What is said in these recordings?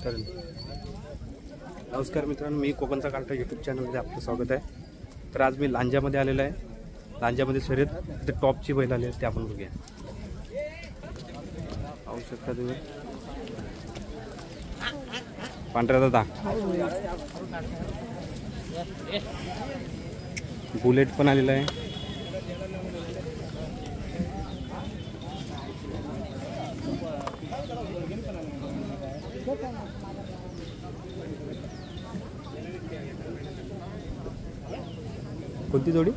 तर नमस्कार मित्रांनो, मी कोकणचा कालटा यूट्यूब चॅनलमध्ये आपलं स्वागत आहे. तर आज मी लांजामध्ये आलेलो आहे. लांजामध्ये शर्यत तिथे टॉपची बैल आली ते आपण बघूया. पाहू शकता तुम्ही पांढरा दादा, बुलेट पण आलेला आहे. कोणती जोडी?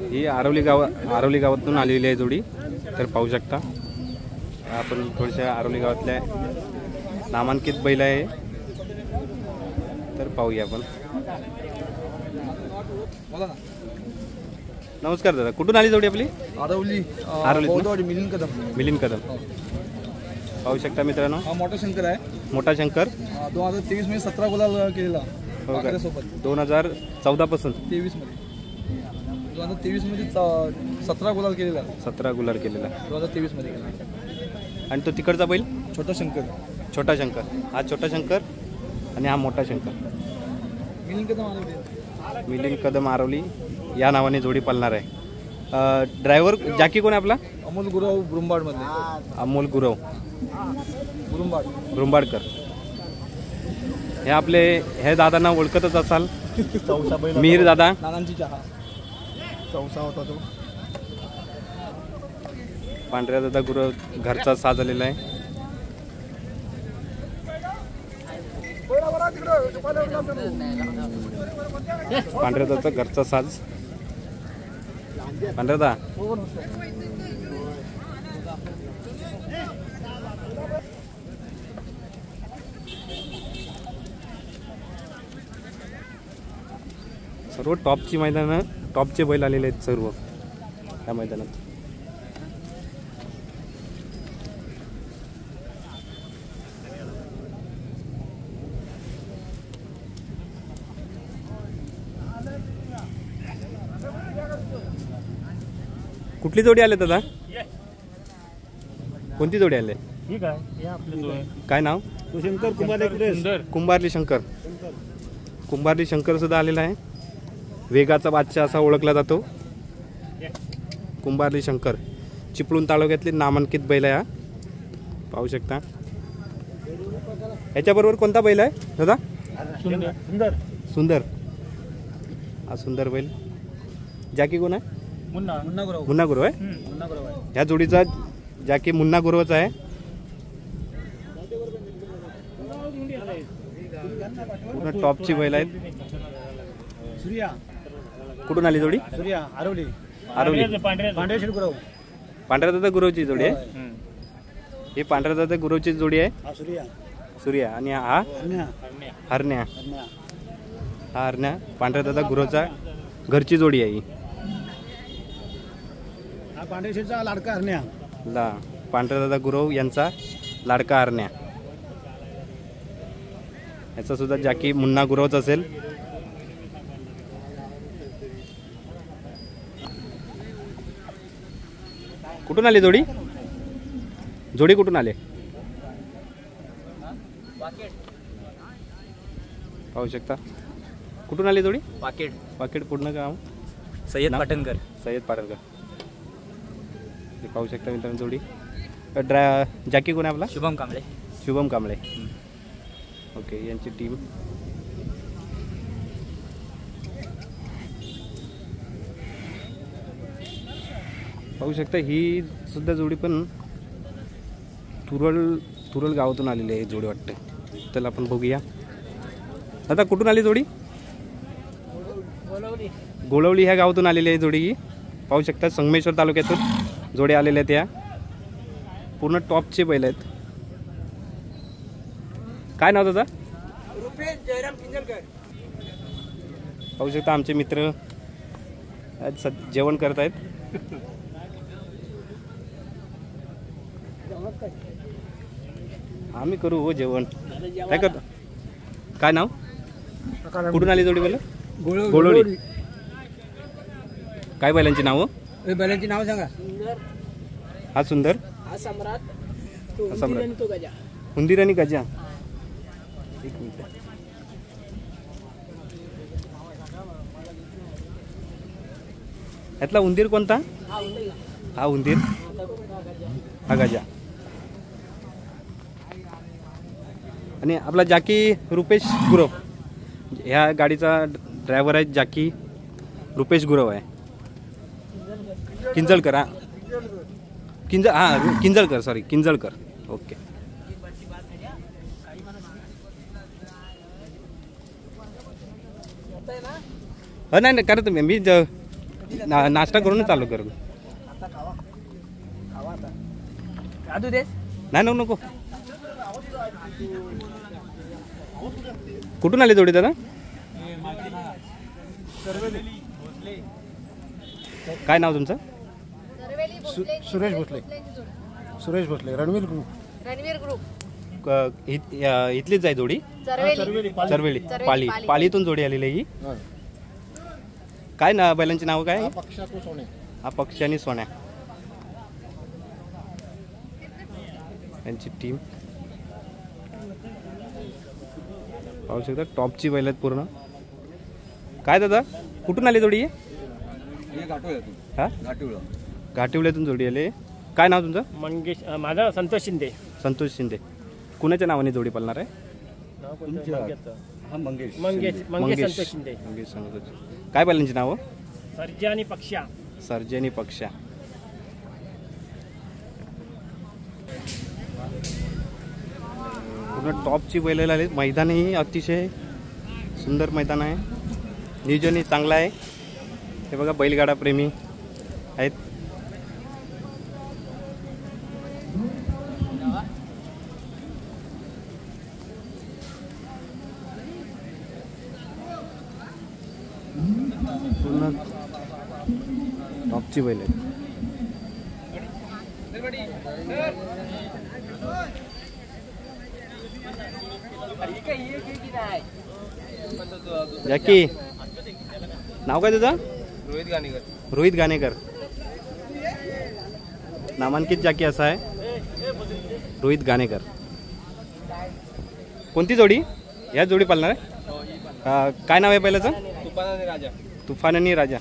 ही आरवली गावातून आलेली आहे जोडी. तर पाहू शकता आपण थोड्याशा आरवली गावातल्या नामांकित बैल आहे. तर पाहूया आपण. नमस्कार दादा, कुठून आली जोडी आपली? आरवली मिलिंद कदम. पाहू शकता मित्रांनो, हा मोठा शंकर आहे. मोठा शंकर 2023 मध्ये 17 गुलाल केलेला. हो का? 2014 पासून 23 मध्ये 2023 मध्ये 17 गुलाल केलेला. 17 गुलाल केलेला 2023 मध्ये केला. आणि तो तिकडचा बैल छोटा शंकर. हा छोटा शंकर आणि हा मोठा शंकर. मिलिंद कदम आरवली या नावाने जोडी पळणार आहे. ड्रायव्हर जाकी कोण आहे आपला? अमोल गुरव ब्रुंबाड मध्ये. अमोल गुरव ब्रुंबाडकर. हे आपले हे दादांना ओळखतच असाल. मीर दादा, नानांची चहा चौसा होता तो. पांढऱ्या दादा गुरव घरचा साज आलेला आहे. पांढऱ्या दादाचा घरचा साज. पांढऱ्या दादा सर्व टॉपची मैदानं, टॉपचे बैल आलेले आहेत सर्व त्या मैदानात. कुठली जोडी आले दादा? कोणती जोडी आले? काय नाव? कुंभारली शंकर. कुंभारली शंकर सुद्धा आलेला आहे. वेगाचा बादशाह असा ओळखला जातो. कुंभारली शंकर चिपळूण तालुक्यातले नामांकित बैल आहे. पाहू शकता. याच्याबरोबर कोणता बैल आहे दादा? सुंदर. हा सुंदर बैल. जाकी कोण आहे? मुन्ना गुरव आहे. ह्या जोडीचा जाकी मुन्ना गुरवचा आहे. पूर्ण टॉपची बैल आहेत. कुठून आली जोडी? आरवली. पांढऱ्या दादा गुरवची जोडी आहे. ही पांढऱ्या दादा गुरवची जोडी आहे. सूर्या आणि हा हरण्या. हा हरण्या पांढऱ्या दादा गुरवचा घरची जोडी आहे. पांढऱ्या लाडका हरण्या. पांढऱ्या दादा गुरव यांचा लाडका हरण्या. याचा सुद्धा जाकी मुन्ना गुरवच असेल. कुठून आली जोडी? जोडी कुठून आले? पाहू शकता. कुठून आली जोडी? पाकेट. पूर्ण गाव? सय्यद पाटणकर. पाहू शकता मित्रांनो जोडी. जाकी कोण आहे आपला? शुभम कांबळे. ओके, यांची टीम. पाहू शकता ही सुद्धा जोडी पण तुरल गावातून आलेली आहे जोडी वाटते. त्याला आपण बघूया. आता कुठून आली जोडी? गोळवली ह्या गावातून आलेली आहे जोडी. पाहू शकता संगमेश्वर तालुक्यातून जोडी आलेल्या आहेत. या पूर्ण टॉपचे बैल आहेत. काय नाव दादा? पाहू शकता आमचे मित्र जेवण करत आहेत. आम्ही करू हो जेवण. काय करतो? काय नाव? कुठून आली जोडी बैल? गोळवली. काय बैलांची नाव? बैलांची नाव सांगा. हा सुंदर, हा सम्राट, तो हा सम्राट. उंदीर आणि तो गजा. उंदीर आणि गजा. एक मिनिट. यातला उंदीर कोणता? हा उंदीर. हा उंदीर, हा गजा. आणि आपला जाकी रुपेश गुरव, ह्या गाडीचा ड्रायव्हर आहे जाकी रुपेश गुरव आहे. किंजळकर. हा किंजळकर, सॉरी किंजळकर. ओके. नाही नाही करत मी नाश्ता करूनच चालू करू. काढू देस. नाही नको. कुठून आले जोडी दादा? काय नाव तुमचं? सुरेश भोसले. सुरेश भोसले. रणवीर ग्रुप. रणवीर ग्रुप. इथलीच आहे जोडी. चरवेली. चरवेली पाली. पालीतून जोडी आलेली आहे ही. काय ना बैलांची नाव काय? पक्षा तो सोने. हा पक्षी आणि सोन्या यांची टीम पाहू शकता. टॉपची बैल आहेत पूर्ण. काय दादा कुठून आली जोडी? हा घाटिवल्यातून जोडी आली. काय नाव तुमचं? मंगेश. माझा संतोष शिंदे. संतोष शिंदे. कुणाच्या नावाने जोडी पळणार आहे? मंगेश. संतोष शिंदे. मंगेश संतोष. काय बैलांची नावं? सर्जा आणि पक्षा. सर्जे आणि पक्षा. पूर्ण टॉपची बैल आली. मैदानही अतिशय सुंदर मैदान आहे. नियोजनही चांगलं आहे. हे बघा बैलगाडा प्रेमी आहेत. पूर्ण टॉपची बैल आहेत. जॅकी नाव काय तुझं? रोहित गाणेकर. रोहित गाणेकर. नामांकित जॅकी असा आहे रोहित गाणेकर. कोणती जोडी? या जोडी पालणार आहे. काय नाव आहे पहिल्याचं? तुफान आणि राजा. तुफान आणि राजा.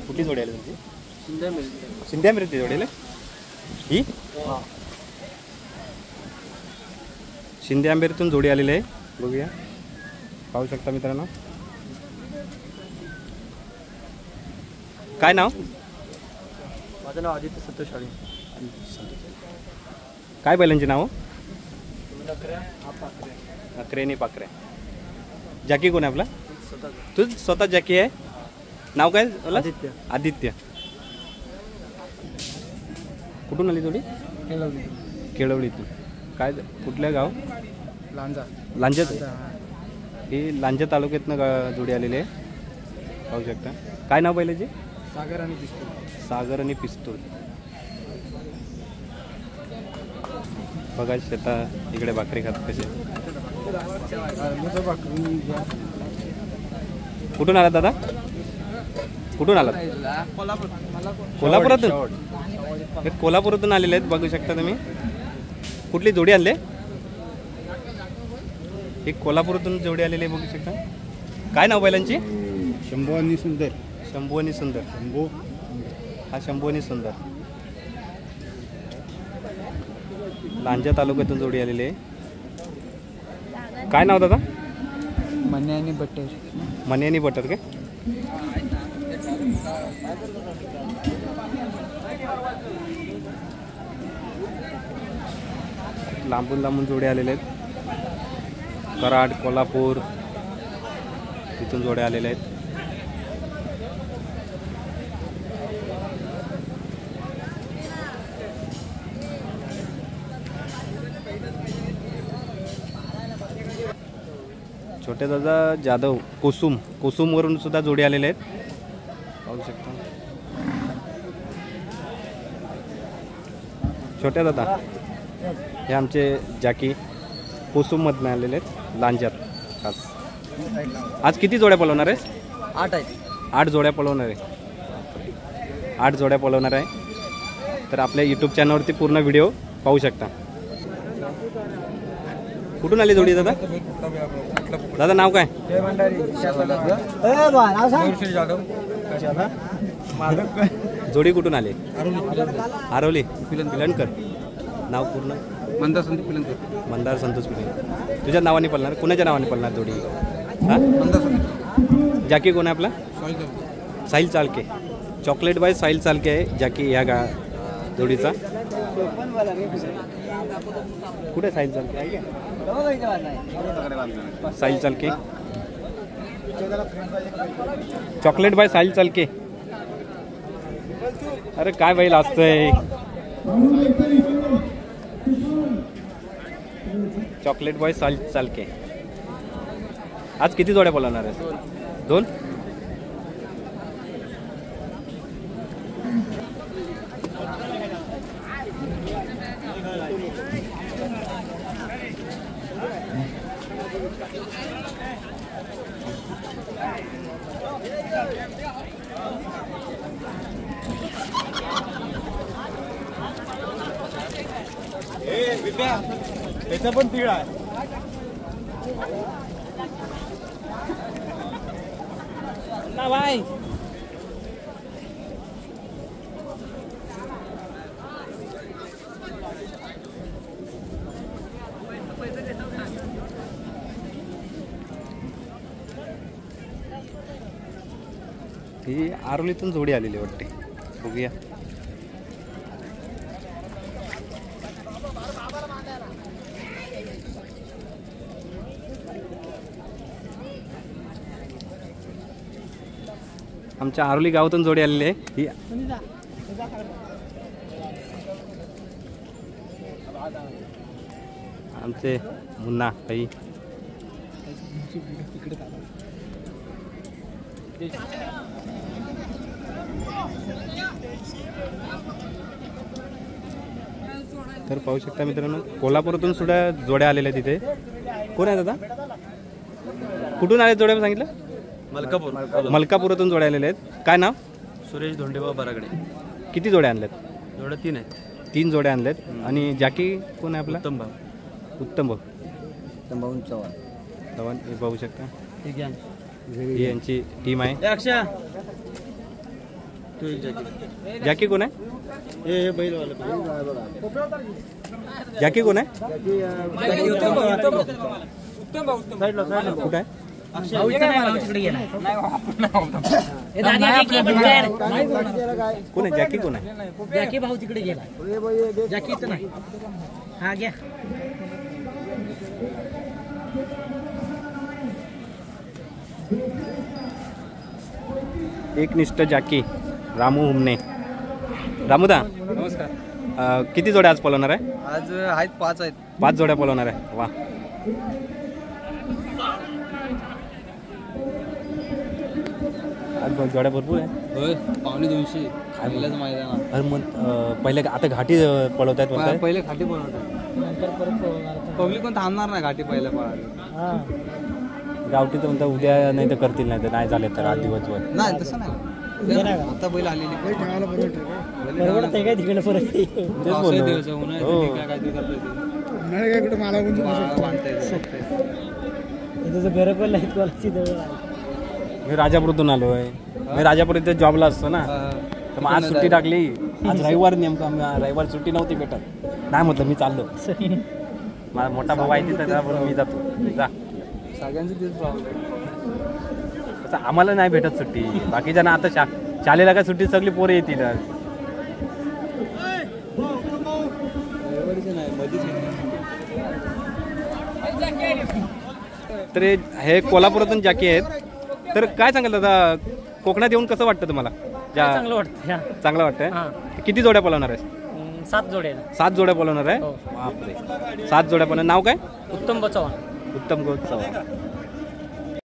कुठली जोडी आली तुमची? शिंद्या मिरची जोडी ही. शिंदे आंबेरीतून जोडी आलेली आहे. बघूया. पाहू शकता मित्रांनो. काय नाव? माझं नाव आदित्य संतोष शाळी. काय बैलांची नाव? अकरे आणि पाकरे. जॅकी कोण आहे आपला? तू स्वतः जॅकी आहे. नाव काय? आदित्य. आदित्य. कुठून आली जोडी? केळवलीतून. काय कुठल्या गाव? लांजा. लांजात. ही लांजा तालुक्यातनं जोडी आलेली आहे. पाहू शकता. काय नाव बैलाची? सागर आणि पिस्तूल. सागर आणि पिस्तूल. बघा शेता इकडे भाकरी खात कसे. कुठून आलात दादा? कुठून आलात? कोल्हापुरातून. हे कोल्हापुरातून आलेले आहेत. बघू शकता तुम्ही. कुठली जोडी आणले? एक कोल्हापुरातून जोडी आलेली आहे. बघू शकता. काय नाव बैलांची? शंभू आणि सुंदर. शंभू आणि सुंदर. शंभू हा शंभू आणि सुंदर. लांजा तालुक्यातून जोडी आलेली आहे. काय नाव दादा? मन्या आणि बटर. मनी आणि बटर काय? लांबून लांबून जोडे आलेले आहेत. कराड, कोल्हापूर इथून जोडे आलेले आहेत. छोटे दादा जाधव कोसुमवरून सुद्धा जोडी आलेले आहेत. पाहू शकता. छोट्या दादा हे आमचे जाकी कोसुममधून आलेले आहेत लांजात. आज किती जोड्या पळवणार आहेस? 8 आहेत. 8 जोड्या पळवणार आहे. 8 जोड्या पळवणार आहे. तर आपल्या यूट्यूब चॅनलवरती पूर्ण व्हिडिओ पाहू शकता. कुठून आली जोडी दादा? दादा नाव काय? जोडी कुठून आली? आरवली पिलनकर. नाव पूर्ण? मंदार संतोष पिलनकर. मंदार संतोष पिलनकर. तुझ्या नावाने पळणार? कुणाच्या नावाने पळणार जोडी? हां, मंदार संतोष. जाकी कोण आहे आपला? साहिल चालके. चॉकलेट बाय साहिल चालके आहे जाकी ह्या जोडीचा. कुठे साहिल चालके आहे का? साहिल चालके. Chocolate boy Sahil Chalke. अरे काय बैल असतंय. Chocolate boy Chalke. आज किती जोड्या पळवणार आहे? 2. त्याचा पण तीळ आहे. बाय. ही आरोलीतून जोडी आलेली वाटते. बघूया. आमच्या आरोली गावातून जोडी आलेली आहे. ही आमचे मुन्ना काही. तर पाहू शकता मित्रांनो, कोल्हापूरातून सुद्धा जोड्या आलेल्या तिथे. कोण आहे दादा? कुठून आले जोड्या सांगितलं? मलकापुरातून जोड्या आलेल्या आहेत. काय नाव? सुरेश धोंडेबा बरागडे. किती जोड्या आणल्यात? जोड्या 3 आहेत. 3 जोड्या आणल्यात. आणि जाकी कोण आहे आपला? उत्तम भाऊ. उत्तम भाऊ चव्हाण. हे पाहू शकता. ही यांची टीम आहे. अक्षा जाकी कोण आहे? हे बैल जाकी कोण आहे? कुठं आहे? कोण आहे? जाकी कोण आहे? जाकी भाऊ तिकडे गेला. जाकी इथं नाही. हा घ्या. एकनिष्ठ जाकी रामू हुमने. रामूदा नमस्कार. किती जोड्या आज पळवणार आहे? आज आहेत 5 आहेत. 5 जोड्या पळवणार आहे. वा. आज जोड्या भरपूर आहे. होय, 250 खालीलाच मैदान. अरे मग पहिले आता घाटी पळवत आहेत. पहिले घाटी पळवतात, नंतर परत पळवणार. पब्लिक पण थांबणार नाही घाटी पहिल्या पळायला. गावठी तर म्हणता उद्या नाही तर करतील, नाही तर नाही झाले तर आज दिवसभर. नाही तसं नाही. आता बैल आलेली परवडत काय तिकडे परत. तेच बोललो. हो. तुझं घर पण नाही कोणाची जवळ. मी राजापूरतून आलोय. मी राजापूर इथे जॉबला असतो ना. तर मग आज सुट्टी टाकली. आज रविवार नेमकं रविवार सुट्टी नव्हती भेटत. नाही म्हटलं मी चाललो. माझा मोठा भाऊ आहे तिथं त्याबरोबर मी जातो. जा सगळ्यांचं तेच प्रॉब्लेम. तसं आम्हाला नाही भेटत सुट्टी. बाकीच्यांना आता शाळेला काय सुट्टी सगळी पोरं येतील. रविवारीचं नाही मध्येच तर हे कोल्हापुरातून जॅकी आहेत. तर काय सांगाल दादा, कोकणात येऊन कसं वाटतं तुम्हाला? चांगलं वाटतं. चांगलं वाटतंय. किती जोड्या पळवणार आहे? 7 जोड्या. 7 जोड्या पळवणार आहे. हो. बापरे, 7 जोड्या पळवणार. नाव काय? उत्तम बचाव. उत्तम चव्हाण.